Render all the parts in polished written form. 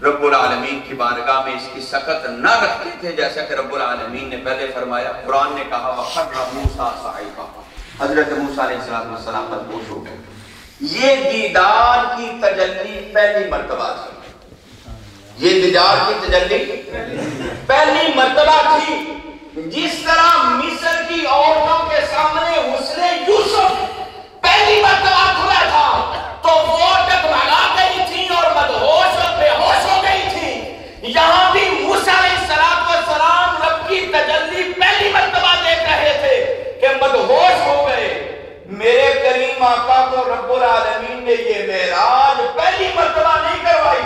رب العالمین کی بارگاہ میں اس کی سخت نہ رکھتے تھے، جیسا کہ رب العالمین نے پہلے فرمایا، قرآن نے کہا وَخَرَّ مُوسَىٰ صَعِقًا، حضرت موسیٰ علیہ السلام مدہوش ہو گئے۔ یہ دیدار کی تجلی پہلی مرتبہ تھی، یہ دیدار کی تجلی پہلی مرتبہ تھی۔ جس طرح مصر کی عورتوں کے سامنے حسن یوسف پہلی مرتبہ کھلا تھا تو وہ ڈگمگا گئی تھی اور مدہوش اور بے ہوش ہو گئی تھی، یہاں بھی موسیٰ علیہ السلام رب کی تجلی پہلی مرتبہ دیکھ رہے تھے کہ مدہوش ہو گئے۔ میرے کریم آقا کو رب العالمین نے یہ معراج پہلی مرتبہ نہیں کروائی۔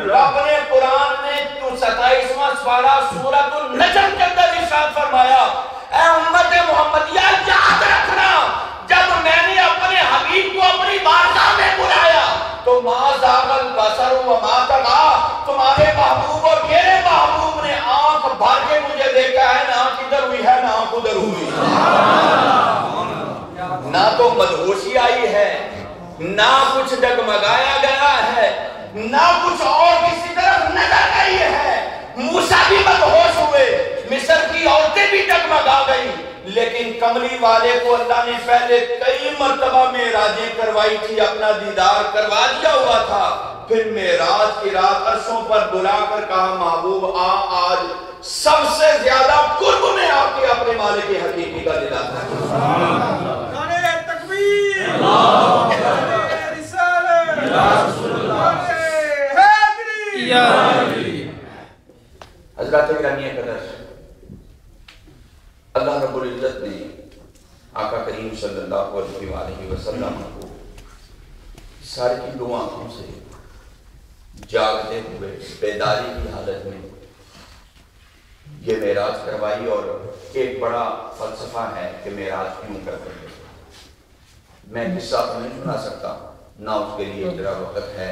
رب نے قرآن میں 27واں سپارہ سورۃ النجم کے اندر ارشاد فرمایا، اے امت محمدیہ یاد رکھنا، جب میں نے اپنے حبیب کو اپنی بارگاہ میں بلایا تو ما زاغ البصر وما طغیٰ، تمہارے محبوب اور میرے محبوب نے آنکھ بھر کے مجھے دیکھا ہے، نہ آنکھ ادھر ہوئی ہے نہ آنکھ ادھر ہوئی، نہ تو مدہوشی آئی ہے، نہ کچھ ڈگمگایا گیا ہے، نہ کچھ اور کسی طرف نظر گئی ہے۔ موسیٰ بھی مدہوش ہوئے، مصر کی عورتیں بھی ڈگمگا گئی، لیکن کملی والے کو اللہ نے پہلے کئی مرتبہ معراجیں کروائی تھی، اپنا دیدار کروا دیا ہوا تھا۔ پھر معراج کی رات عرشوں پر بلا کر کہا، محبوب آج سب سے زیادہ قرب میں آ کے اپنے مالک حقیقی کا دیدار کریں۔ حضرات گرامی قدر، اللہ رب العزت نے آقا کریم صلی اللہ علیہ وسلم کو سارے کی دو آنکھوں سے جاگتے ہوئے بیداری کی حالت میں یہ معراج کروائی، اور ایک بڑا فلسفہ ہے کہ معراج کیوں کرتے ہیں۔ میں قصہ کو نہیں سنا سکتا، نہ اس کے لیے ذرا وقت ہے،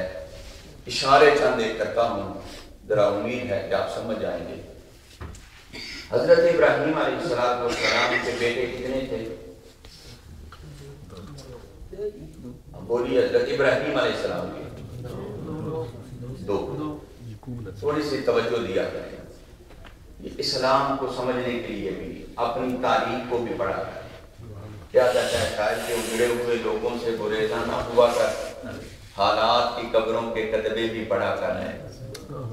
اشارے چند ایک کرتا ہوں، ذرا امید ہے کہ آپ سمجھ جائیں گے۔ حضرت ابراہیم علیہ السلام کے بیٹے کتنے تھے؟ بولیے، حضرت ابراہیم علیہ السلام کے دو۔ تھوڑی سی توجہ دیا کریں، یہ اسلام کو سمجھنے کے لیے بھی، اپنی تاریخ کو بھی پڑھا ہے۔ کیا کہتا ہے شاید کہ اجڑے ہوئے لوگوں سے گریزاں نہ ہوا کر، حالات کی قبروں کے کتبے بھی پڑھا کر ہے،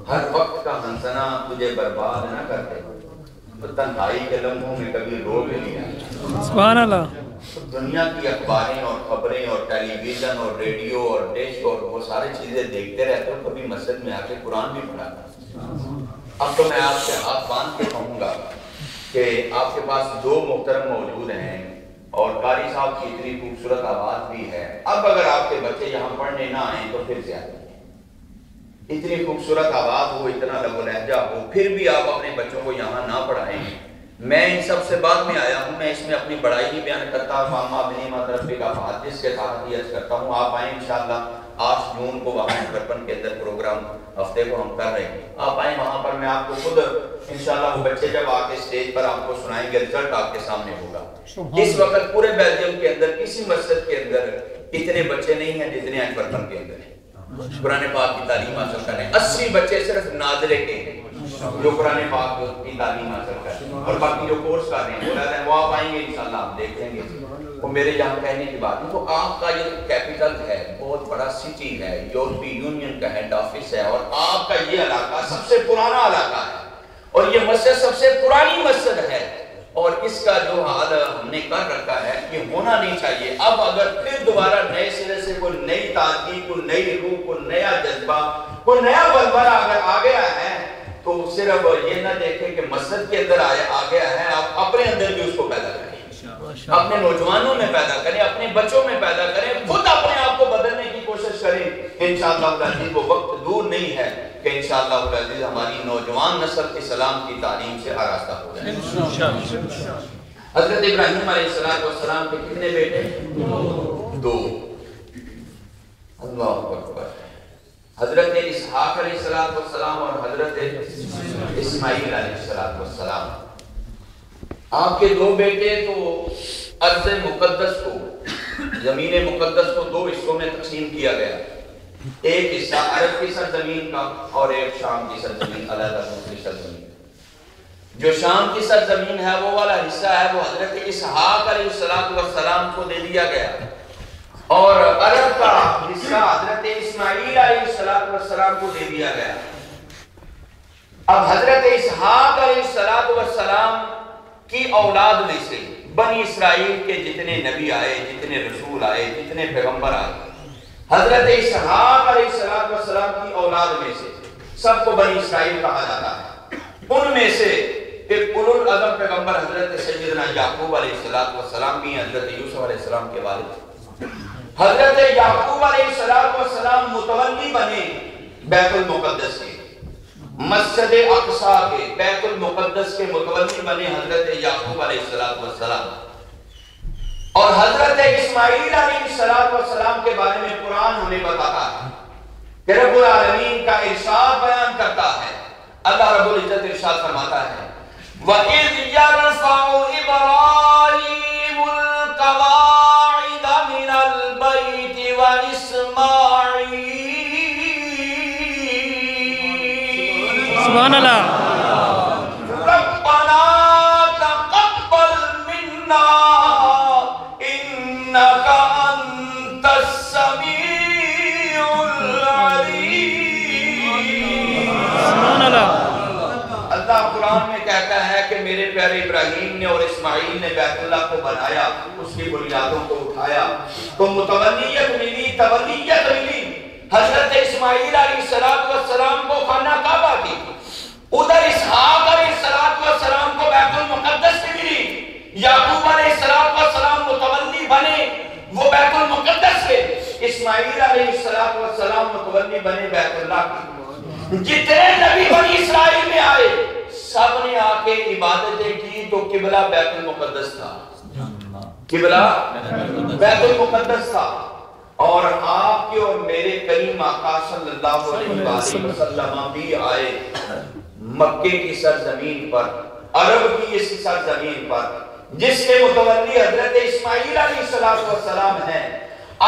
ہر وقت کا ہنسنا تجھے برباد نہ کرتے، تنہائی کے لمحوں میں کبھی رو بھی لیا۔ سبحان اللہ۔ دنیا کی اخباریں اور خبریں اور ٹیلی ویژن اور ریڈیو اور ڈش اور وہ ساری چیزیں دیکھتے رہتے ہو، کبھی مسجد میں آ کے قرآن بھی پڑھا کر۔ اب تو میں آپ سے ہاتھ باندھ کے کہوں گا کہ آپ کے پاس دو محترم موجود ہیں اور قاری صاحب کی اتنی خوبصورت آواز بھی ہے، اب اگر آپ کے بچے یہاں پڑھنے نہ آئیں تو پھر زیادہ، اتنی خوبصورت آواز ہو، اتنا لب و لہجہ ہو، پھر بھی آپ اپنے بچوں کو یہاں نہ پڑھائیں۔ میں ان سب سے بعد میں آیا ہوں، میں اس میں اپنی بڑائی نہیں بیان کرتا، فاما بنعمت ربک فحدث کے ساتھ یہ عرض کرتا ہوں، آپ آئیں انشاءاللہ 8 جون کو وہاں کرپن کے اندر پروگرام ہفتے کو ہم کر رہے ہیں، آپ آئیں وہاں پر، میں آپ کو خود انشاءاللہ وہ بچے جب آ کے اسٹیج پر آپ کو سنائیں گے، رزلٹ آپ کے سامنے ہوگا۔ اس وقت پورے بیلجیم کے اندر کسی مسجد کے اندر اتنے بچے نہیں ہیں جتنے آج کرپن کے اندر ہیں، قرآن پاک کی تعلیم حاصل کریں۔ 80 بچے صرف ناظرے کے ہیں جو قرآن پاک کی تعلیم حاصل کریں، اور باقی جو کورس کر رہے ہیں وہ آپ آئیں گے انشاءاللہ، آپ دیکھیں گے۔ وہ میرے یہاں کہنے کی بات ہے، تو آپ کا یہ کیپٹل ہے، بہت بڑا سٹی ہے، یورپی یونین کا ہیڈ آفس ہے، اور آپ کا یہ علاقہ سب سے پرانا علاقہ ہے، اور یہ مسجد سب سے پرانی مسجد ہے، اور اس کا جو حال ہم نے کر رکھا ہے یہ ہونا نہیں چاہیے۔ اب اگر پھر دوبارہ نئے سرے سے کوئی نئی تازگی، کوئی نئی روح، کوئی نیا جذبہ، کوئی نیا بلبلہ اگر آ گیا ہے تو صرف یہ نہ دیکھیں کہ مسجد کے اندر آ گیا ہے، آپ اپنے اندر بھی اس کو پیدا کریں، اپنے نوجوانوں میں پیدا کریں، اپنے بچوں میں پیدا کریں، خود اپنے آپ کو بدلنے کی کوشش کریں۔ انشاءاللہ العزیز وہ وقت دور نہیں ہے کہ انشاءاللہ العزیز ہماری نوجوان نسل اسلام کی تعلیم سے آراستہ ہو جائے۔ حضرت ابراہیم علیہ السلام کے کتنے بیٹے؟ 2۔ اللہ اکبر۔ حضرت اسحاق علیہ السلام اور حضرت اسماعیل علیہ السلام، آپ کے 2 بیٹے، تو ارض مقدس کو، زمین مقدس کو 2 حصوں میں تقسیم کیا گیا، ایک حصہ عرب کی سرزمین کا اور ایک شام کی سرزمین، علیحدہ دوسری سرزمین۔ جو شام کی سرزمین ہے وہ والا حصہ ہے وہ حضرت اسحاق علیہ السلام کو دے دیا گیا، اور عرب کا حصہ حضرت اسماعیل علیہ السلام کو دے دیا گیا۔ اب حضرت اسحاق علیہ السلام کی اولاد میں سے بنی اسرائیل کے جتنے نبی آئے، جتنے رسول آئے، جتنے پیغمبر آئے، حضرت اسحاق علیہ السلام کی اولاد میں سے سب کو بنی اسرائیل کہا جاتا ہے۔ ان میں سے ایک اولو العزم پیغمبر حضرت سیدنا یعقوب علیہ السلام بھی ہیں، حضرت یوسف علیہ السلام کے والد۔ حضرت یعقوب علیہ السلام متولی بنے بیت المقدس کے، مسجد اقصی کے، بیت المقدس کے متولی بنے حضرت یعقوب علیہ السلام۔ اور حضرت اسماعیل علیہ السلام کے بارے میں قرآن ہمیں بتاتا ہے کہ رب العالمین کا ارشاد بیان کرتا ہے۔ اللہ رب العزت ارشاد فرماتا ہے وَإِذْ يَرْفَعُ إِبْرَاهِيمُ الْقَوَاعِدَ مِنَ الْبَيْتِ وَإِسْمَاعِيلُ سبحان اللہ رَبَّنَا تَقَبَّلْ مِنَّا إِنَّكَ أَنْتَ السَّمِيعُ الْعَلِيمُ۔ سبحان اللہ۔ اللہ قرآن میں کہتا ہے کہ میرے پیارے ابراہیم نے اور اسماعیل نے بیت اللہ کو بنایا، اس کی بنیادوں کو اٹھایا تو متولیت ملی، تولیت ملی۔ حضرت اسماعیل علیہ السلام کو خانہ کعبہ کی، ادھر اسحاق علیہ السلام کو بیت المقدس کی ملی، یعقوب علیہ السلام متولی بنے وہ بیت المقدس کے، اسماعیل علیہ السلام متولی بنے بیت اللہ کی۔ جتنے نبی بنی اسرائیل میں آئے سب نے آ کے عبادتیں کی تو قبلہ بیت المقدس تھا، قبلہ بیت المقدس تھا۔ اور آپ کے اور میرے کریم آقا صلی اللہ علیہ وسلم بھی آئے مکے کی سرزمین پر، عرب کی اس سرزمین پر جس کے متولی حضرت اسماعیل علیہ السلام ہیں،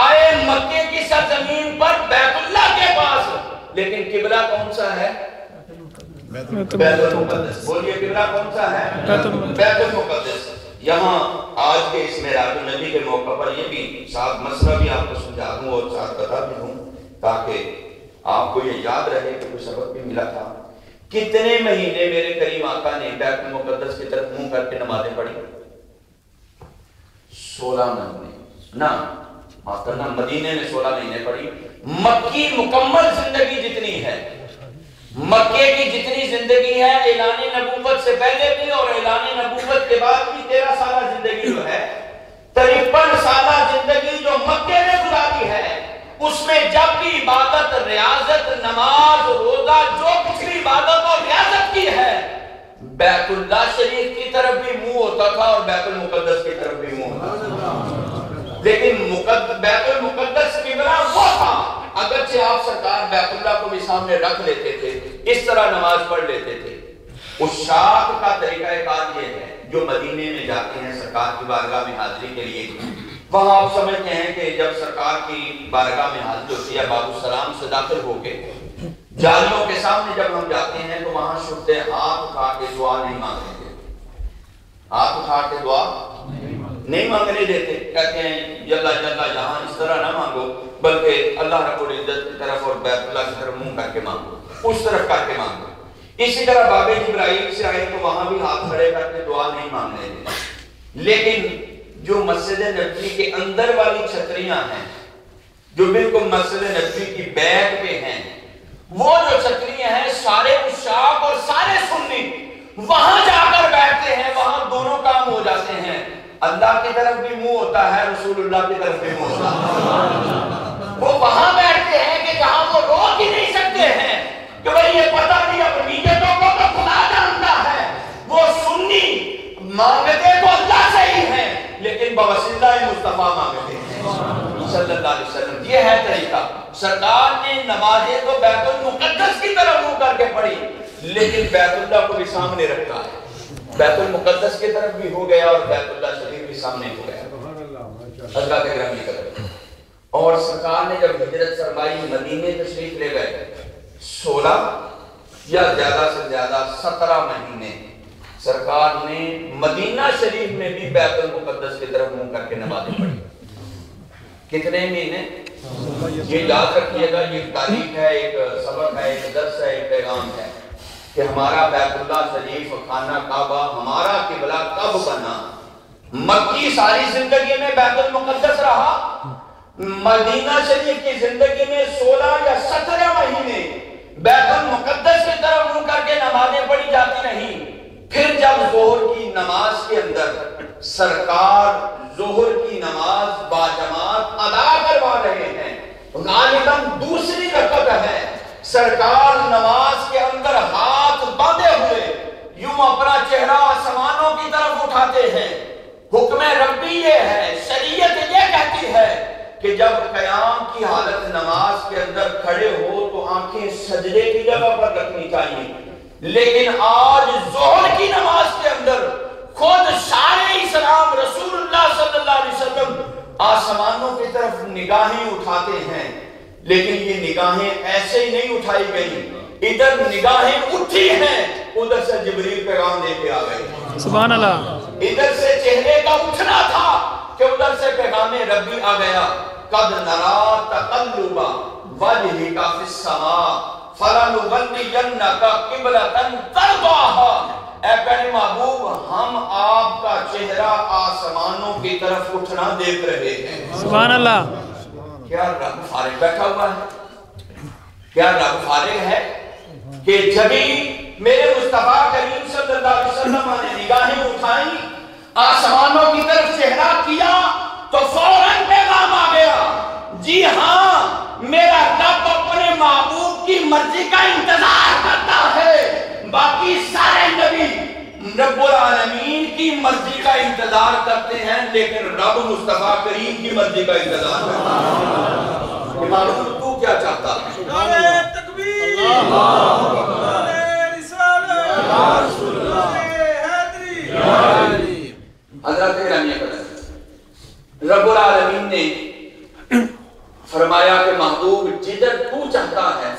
آئے مکے کی سرزمین پر بیت اللہ کے پاس، لیکن قبلہ کون سا ہے؟ بیت المقدس۔ بولیے قبلہ کون سا ہے؟ بیت المقدس۔ یہاں آج کے اس معراج النبی کے موقع پر یہ بھی ساتھ مسئلہ بھی آپ کو سمجھا دوں اور ساتھ بتا بھی دوں تاکہ آپ کو یہ یاد رہے کہ کوئی سبق بھی ملا تھا۔ کتنے مہینے میرے کریم آقا نے بیت المقدس کی طرف منہ کر کے نمازیں پڑھی؟ 16 مہینے نہ معاف کرنا، مدینے میں 16 مہینے پڑھی۔ مکی مکمل زندگی جتنی ہے، مکے کی جتنی زندگی ہے اعلان نبوت سے پہلے بھی اور اعلان نبوت کے بعد بھی 13 سالہ زندگی جو ہے، 53 سالہ زندگی جو مکے میں گزاری ہے، اس میں جب بھی عبادت، ریاضت، نماز، روزہ، جو کچھ بھی عبادت اور ریاضت کی ہے، بیت اللہ شریف کی طرف بھی منہ ہوتا تھا اور بیت المقدس کی طرف بھی منہ ہوتا تھا۔ لیکن بیت المقدس قبلہ وہ تھا، اگرچہ آپ سرکار بیت اللہ کو بھی سامنے رکھ لیتے تھے، اس طرح نماز پڑھ لیتے تھے۔ عشاق کا طریقہ کار یہ ہے جو مدینے میں جاتے ہیں سرکار کی بارگاہ میں حاضری کے لیے، وہاں آپ سمجھتے ہیں کہ جب سرکار کی بارگاہ میں حاضر ہوتی ہے باب السلام سے داخل ہو کے جالیوں کے سامنے جب ہم جاتے ہیں تو وہاں شفتے ہاتھ اٹھا کے دعا نہیں مانگتے تھے، ہاتھ اٹھا کے دعا نہیں مانگنے دیتے، کہتے ہیں یلا یلا یہاں اس طرح نہ مانگو بلکہ اللہ رب العزت کی طرف اور بیت اللہ کی طرف منہ کر کے مانگو، اس طرف کر کے مانگو۔ اسی طرح باب جبرائیل سے آئے تو وہاں بھی ہاتھ کھڑے کر کے دعا نہیں مانگنے دیتے۔ لیکن جو مسجد نبوی کے اندر والی چھتریاں ہیں جو بالکل مسجد نبوی کی بیک پہ ہیں، وہ جو چھتریاں ہیں سارے عشاق اور سارے سنی وہاں جا کر بیٹھتے ہیں، وہاں دونوں کام ہو جاتے ہیں، اللہ کی طرف بھی منہ ہوتا ہے، رسول اللہ کی طرف بھی منہ ہوتا ہے۔ وہ وہاں بیٹھتے ہیں کہ جہاں وہ روک ہی نہیں سکتے ہیں کہ بھئی یہ پتہ نہیں اپنی نیتوں کو تو خدا جانتا ہے۔ وہ سنی مانگتے تو اللہ سے ہی ہیں لیکن بوسیلہ مصطفیٰ مانگتے ہیں صلی اللہ علیہ وسلم۔ یہ ہے طریقہ۔ سرکار نے نمازیں تو بیت المقدس کی طرف منہ کر کے پڑھی لیکن بیت اللہ کو بھی سامنے رکھا ہے، بیت المقدس کی طرف بھی ہو گیا اور بیت اللہ شریف بھی سامنے ہو گیا۔ حضرات گرامی قدر اور سرکار نے جب ہجرت فرمائی مدینے تشریف لے گئے 16 یا زیادہ سے زیادہ 17 مہینے سرکار نے مدینہ شریف میں بھی بیت المقدس کی طرف منہ کر کے نمازیں پڑھی. کتنے مہینے؟ یہ یاد رکھیے گا، یہ تاریخ ہے، ایک سبق ہے، ایک درس ہے، ایک پیغام ہے کہ ہمارا بیت اللہ شریف خانہ کعبہ ہمارا قبلہ کب بنا؟ مکی ساری زندگی میں بیت المقدس رہا، مدینہ شریف کی زندگی میں 16 یا 17 مہینے بیت المقدس کی طرف منہ کر کے نمازیں پڑھی جاتی نہیں. پھر جب ظہر کی نماز کے اندر سرکار ظہر کی نماز باجماعت ادا کروا رہے ہیں، غالباً دوسری رکعت ہے، سرکار نماز کے اندر ہاتھ باندھے ہوئے یوں اپنا چہرہ آسمانوں کی طرف اٹھاتے ہیں. حکم ربی یہ ہے، شریعت یہ کہتی ہے کہ جب قیام کی حالت نماز کے اندر کھڑے ہو تو آنکھیں سجدے کی جگہ پر رکھنی چاہیے. لیکن آج ظہر کی نماز کے اندر خود سارے اسلام رسول اللہ صلی اللہ علیہ وسلم آسمانوں کی طرف نگاہیں اٹھاتے ہیں، لیکن یہ نگاہیں ایسے ہی نہیں اٹھائی گئی، ادھر نگاہیں اٹھی ہیں، ادھر سے جبریل پیغام لے کے آ گئے. سبحان اللہ. ادھر سے چہرے کا اٹھنا تھا کہ ادھر سے پیغام ربی آ گیا. قد نرا تقلب وجهك في السماء فلنولینک قبلۃ ترضاها. اے پیارے محبوب، ہم آپ کا چہرہ آسمانوں کی طرف اٹھنا دیکھ رہے ہیں. سبحان اللہ. کیا رب فارغ بیٹھا ہوا ہے؟ کیا رب فارغ ہے کہ جبھی میرے مصطفیٰ کریم صلی اللہ علیہ وسلم نے نگاہیں اٹھائیں، آسمانوں کی طرف چہرہ کیا تو فوراً پیغام آ گیا، جی ہاں میرا رب اپنے محبوب کی مرضی کا انتظار کرتا ہے. باقی سارے نبی رب العالمین کی مرضی کا انتظار کرتے ہیں، لیکن رب مصطفیٰ کریم کی مرضی کا انتظار کرتا ہے. کہ معلوم تو کیا چاہتا ہے؟ نعرہ تکبیر، نعرہ رسالت، نعرہ حیدری. حضرت گرامی قدر، رب العالمین نے فرمایا کہ محبوب جدھر تو چاہتا ہے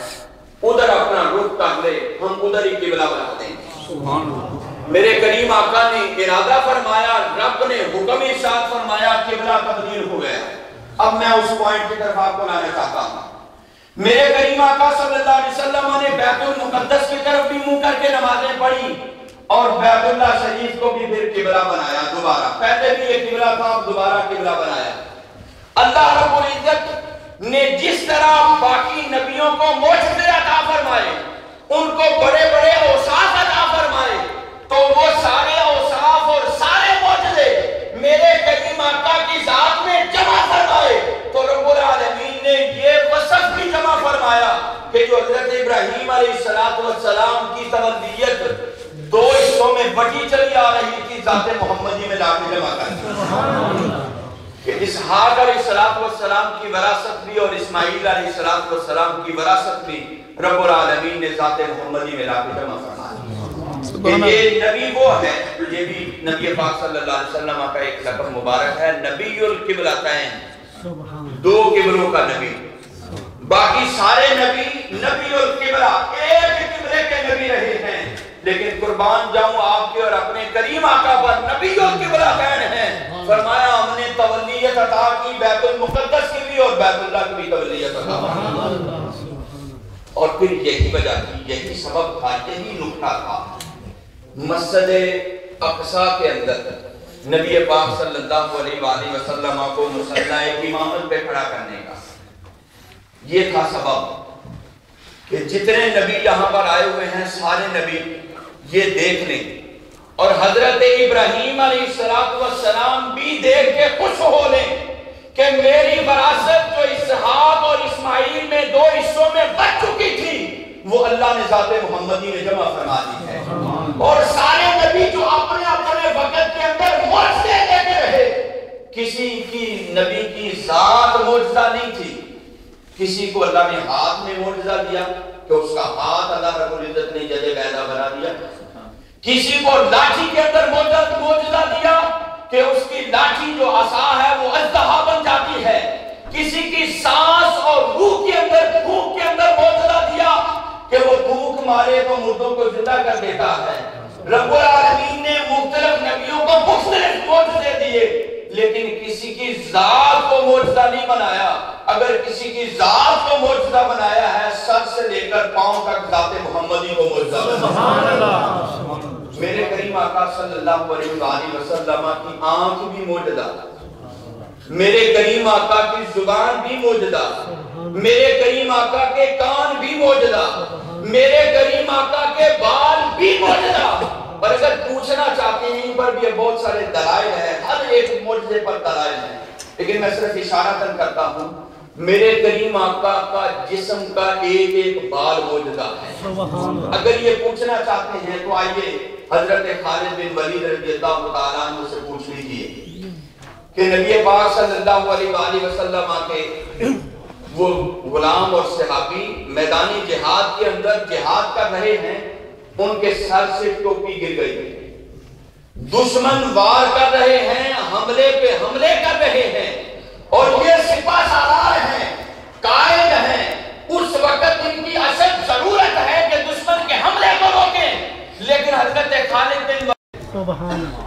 ادھر اپنا رخ کر لے، ہم ادھر ہی قبلہ بنا دیں. سبحان اللہ. میرے کریم آقا نے ارادہ فرمایا، رب نے حکم ارشاد فرمایا، قبلہ تبدیل ہو گیا. اب میں اس پوائنٹ کی طرف آپ کو لانا چاہتا ہوں. میرے کریم آقا صلی اللہ علیہ وسلم نے بیت المقدس کی طرف بھی منہ کر کے نمازیں پڑھی اور بیت اللہ شریف کو بھی پھر قبلہ بنایا دوبارہ. پہلے بھی ایک قبلہ تھا، اب دوبارہ قبلہ بنایا. اللہ رب العزت نے جس طرح باقی نبیوں کو معجزے عطا فرمائے، ان کو بڑے بڑے اوصاف عطا فرمائے، تو وہ سارے اوصاف اور سارے معجزے میرے کریم آقا کی ذات میں جمع فرمائے. تو رب العالمین نے یہ وصف بھی جمع فرمایا کہ جو حضرت ابراہیم علیہ السلام کی تولدیت 2 حصوں میں بٹی چلی آ رہی تھی، ذات محمدی میں لا کے جمع کر دیا. کہ اسحاق علیہ السلام کی وراثت بھی اور اسماعیل علیہ السلام کی وراثت بھی رب العالمین نے ذات محمدی میں لا کے جمع فرمایا. کہ یہ نبی وہ ہے، یہ بھی نبی پاک صلی اللہ علیہ وسلم کا ایک لقب مبارک ہے، نبی القبلتین، 2 قبلوں کا نبی. باقی سارے نبی نبی القبلہ، ایک قبلے کے نبی رہے ہیں، لیکن قربان جاؤں آپ کے اور اپنے کریم آقا پر نبی القبلتین ہیں. فرمایا ہم نے تولیت عطا کی بیت المقدس کی بھی اور بیت اللہ کی بھی تولیت عطا کی. اور پھر یہی وجہ تھی، یہی سبب تھا، یہی نکتہ تھا، مسجد اقصی کے اندر نبی پاک صلی اللہ علیہ وآلہ وسلم کو مصلی امامت پہ کھڑا کرنے کا. یہ تھا سبب کہ جتنے نبی یہاں پر آئے ہوئے ہیں سارے نبی یہ دیکھ لیں، اور حضرت ابراہیم علیہ السلام بھی دیکھ کے خوش ہو لیں کہ میری وراثت جو اسحاق اور اسماعیل میں 2 حصوں میں بچ چکی تھی وہ اللہ نے ذات محمدی میں جمع فرما دی ہے. اور سارے نبی جو اپنے اپنے وقت کے اندر معجزے دیتے رہے، کسی کی نبی کی ذات معجزہ نہیں تھی. کسی کو اللہ نے ہاتھ میں معجزہ دیا کہ اس کا ہاتھ اللہ رب العزت نے جدے بیضا بنا دیا. کسی کو لاٹھی کے اندر معجزہ دیا کہ اس کی لاٹھی جو عصا ہے وہ اژدہا بن جاتی ہے. کسی کی سانس اور روح کے اندر بھوک کے اندر معجزہ دیا کہ وہ بھوک مارے تو مردوں کو زندہ کر دیتا ہے۔ رب العالمین نے مختلف نبیوں کو مختلف معجزے دیے، لیکن کسی کی ذات کو معجزہ نہیں بنایا۔ اگر کسی کی ذات کو معجزہ بنایا ہے، سر سے لے کر پاؤں تک ذات محمدی کو معجزہ بنایا۔ سبحان اللہ۔ میرے کریم آقا صلی اللہ علیہ وآلہ وسلم کی آنکھ بھی معجزہ، میرے کریم آقا کی زبان بھی معجزہ، میرے کریم آقا کے کان بھی معجزہ، میرے کریم آقا کے بال بھی معجزہ۔ اور اگر پوچھنا چاہتے ہیں، ان پر بھی بہت سارے دلائل ہیں، ہر ایک معجزے پر دلائل ہیں، لیکن میں صرف اشارہ کرتا ہوں، میرے کریم آقا کا جسم کا ایک ایک بال معجزہ ہے۔ اگر یہ پوچھنا چاہتے ہیں تو آئیے حضرت خالد بن ولید رضی اللہ تعالیٰ عنہ سے پوچھ لیجئے کہ نبی پاک صلی اللہ علیہ وآلہ وسلم کے وہ غلام اور صحابی میدانی جہاد کے اندر جہاد کر رہے ہیں، ان کے سر سے ٹوپی گر گئی ہے، دشمن وار کر رہے ہیں، حملے پہ حملے کر رہے ہیں، اور یہ سپاہ سالار ہیں، قائد ہیں، اس وقت ان کی اشد ضرورت ہے کہ دشمن کے حملے کو روکیں، لیکن حضرت خالد بن سبحان اللہ